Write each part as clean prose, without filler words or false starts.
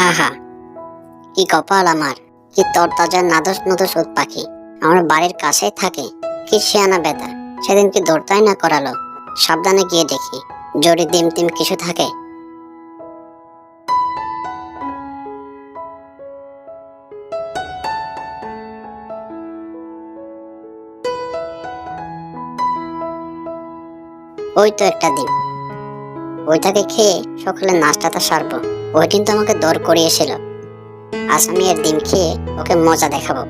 আহা, কি কপাল আমার! কি তরতাজা নাদুস নুদুস উট পাখি আমার বাড়ির কাছেই থাকে। কি শিয়ানা বেটা, সেদিন কি দৌড়তাই না করালো। সাবধানে গিয়ে দেখি জড়ি ডিম টিম কিছু থাকে। ওই তো একটা ডিম, ওইটাকে খেয়ে সকালে নাস্তাটা সারবো। ওই দিন তো আমাকে দর করিয়েছিল, আজ আমি এর ডিম খেয়ে ওকে মজা দেখাবো।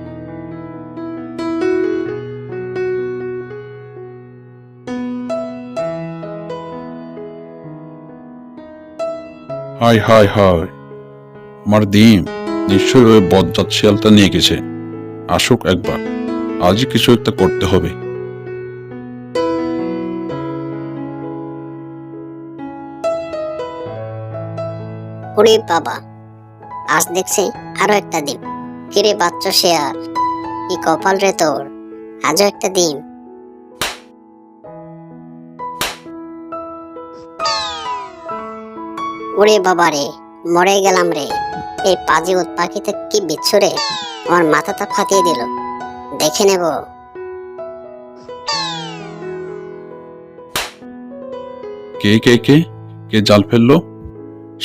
হায় হায় হায়, আমার ডিম নিশ্চয়ই ওই বজ্জাত শিয়ালটা নিয়ে গেছে। আসুক একবার, আজই কিছু একটা করতে হবে। ওরে বাবা, আজ দেখছি আরো একটা ডিম। কিরে বাচ্চা শেয়াল, কি কপাল রে তোর, আজও একটা ডিম। ওরে বাবা রে, মরে গেলাম রে। এই পাজি উট পাখিতে কি বিচ্ছু রে, আমার মাথাটা ফাটিয়ে দিল। দেখে নেব। কে কে কে কে জাল ফেললো?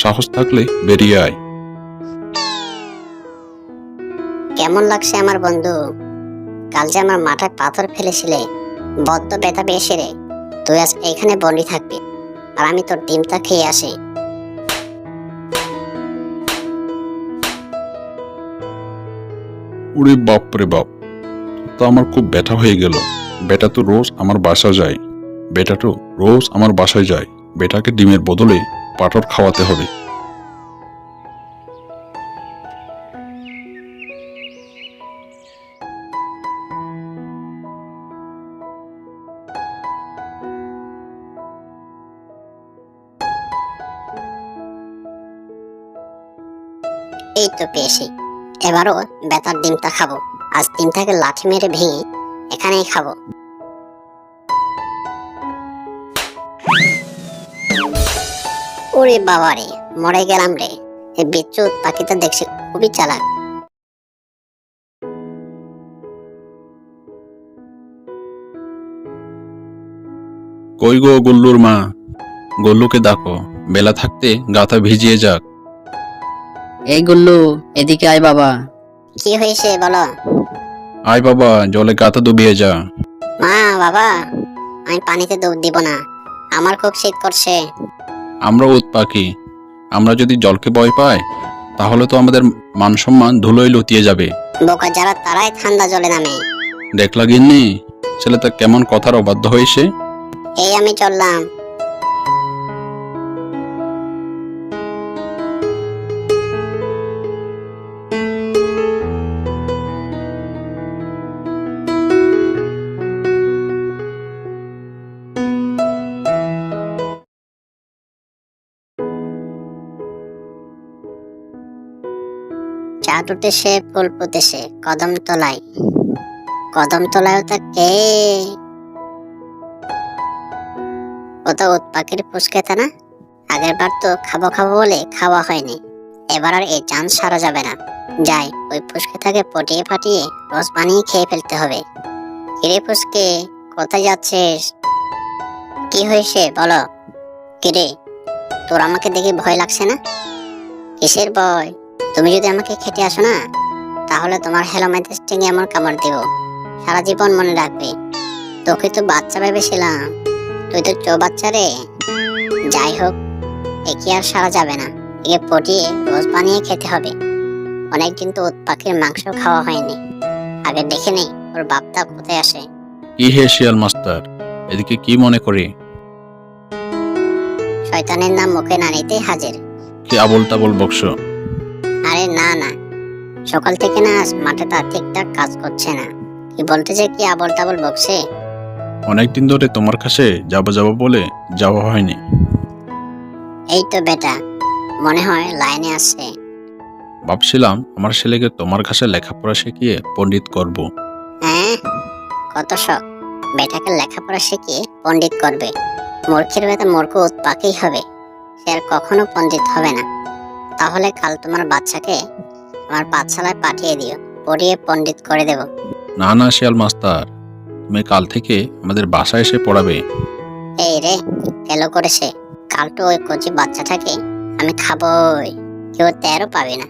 সাহস থাকলে বেরিয়ে আয়। কেমন লাগছে আমার বন্ধু? কাল যে আমার মাথায় পাথর ফেলেছিলে, বড্ড ব্যথা পেয়েছে রে। তুই আজ এখানে বন্দি থাকবি, আর আমি তোর ডিমটা খেয়ে আসি। ওরে বাপ রে বাপ, তো আমার খুব ব্যথা হয়ে গেল। বেটা তো রোজ আমার বাসায় যায়, বেটা তো রোজ আমার বাসায় যায়। বেটাকে ডিমের বদলে পাথর খাওয়াতে হবে। এই তো পেয়েছি, এবারও বেতার ডিমটা খাবো। আজ ডিমটাকে লাঠি মেরে ভেঙে এখানেই খাবো। ওরে বাবা রে, মরে গেলাম রে। এই বিচ্ছু পাখিটা দেখছি খুবই চালাক। কই গো গুল্লুর মা, গুল্লুকে ডাকো, বেলা থাকতে গাথা ভিজিয়ে যাক। এই গুল্লু, এদিকে আয় বাবা। কি হয়েছে বলো? আয় বাবা, জলে গাথা ডুবিয়ে যা। মা, বাবা, আমি পানিতে ডুব দিব না, আমার খুব শীত করছে। আমরা উট পাখি, আমরা যদি জলকে ভয় পাই তাহলে তো আমাদের মান সম্মান ধুলোয় লুটিয়ে যাবে। বোকা যারা তারাই ঠান্ডা জলে নামে। দেখলা গিন্নি, ছেলেটা কেমন কথার অবাধ্য হয়েছে। এই আমি চললাম। চাঁদ উঠেছে, ফুল ফুটেছে কদম তলায়। কদম তলায় ওটা কে? ওটা উট পাখির ফুসকেতা না? আগের বার তো খাবো খাবো বলে খাওয়া হয়নি, এবার আর এই চান্স সারা যাবে না। যাই, ওই ফুসকেতাকে পটিয়ে ফাটিয়ে রস বানিয়ে খেয়ে ফেলতে হবে। কিরে ফুসকে, কোথায় যাচ্ছিস? কি হয়েছে বলো? কিরে, তোর আমাকে দেখে ভয় লাগছে না? কিসের ভয়? তুমি যদি আমাকে খেতে আসো না, তাহলে তোমার হেলমেট স্টিংয়ে এমন কামড় দিব, সারা জীবন মনে রাখবে। তোকে তো বাচ্চা ভেবেছিলাম, তুই তো বাচ্চা রে। যাই হোক, একে আর সারা যাবে না, একে পটিয়ে রোজ বানিয়ে খেতে হবে। অনেকদিন তো উট পাখির মাংস খাওয়া হয়নি, আগে দেখে নেই ওর বাপটা কোথায় আসে। কি হে শিয়াল মাস্টার, এদিকে কি মনে করে? শয়তানের নাম মুখে না নিতেই হাজির। কি আবল তাবল বকশ? আরে না না, সকাল থেকে না আজ মাথাটা ঠিকঠাক কাজ করছে না। কি বলতে যে কি আবল তাবল বকছে। অনেকদিন ধরে তোমার কাছে যাবো যাবো বলে যাওয়া হয়নি। এই তো বেটা, মনে হয় লাইনে আসছে। ভাবছিলাম আমার ছেলেকে তোমার কাছে লেখাপড়া শিখিয়ে পণ্ডিত করব। হ্যাঁ, কত শখ বেটাকে লেখাপড়া শিখিয়ে পণ্ডিত করবে। মূর্খের বেটা মূর্খ উৎপাকেই হবে, সে আর কখনো পণ্ডিত হবে না। তাহলে কাল তোমার বাচ্চাকে আমার পাঠশালায় পাঠিয়ে দিও, পড়িয়ে পণ্ডিত করে দেব। না না শিয়াল মাস্টার, তুমি কাল থেকে আমাদের বাসায় এসে পড়াবে। এই রে, গেলো করেছে। কালটো ওই কচি বাচ্চাটাকে আমি খাবই, কেউ তেরও পাবে না।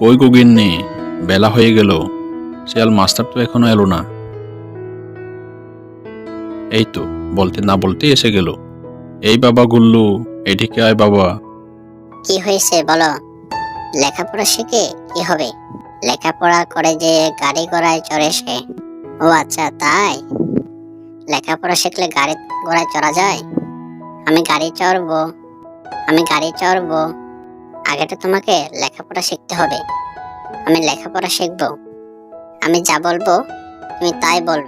কই গো গিন্নি, বেলা হয়ে গেল, শিয়াল মাস্টার তো এখনো এলো না। এই তো বলতে না বলতে এসে গেল। এই বাবা গুল্লু, এদিকে আয় বাবা। কি হয়েছে বলো? লেখাপড়া শিখে কি হবে? লেখাপড়া করে যে গাড়ি ঘোড়ায় চড়ে সে। ও আচ্ছা তাই, লেখাপড়া শিখলে গাড়ি ঘোড়ায় চড়া যায়? আমি গাড়ি চড়বো, আমি গাড়ি চড়বো। আগে তো তোমাকে লেখাপড়া শিখতে হবে। আমি লেখাপড়া শিখবো, আমি যা বলবো তুমি তাই বলবে।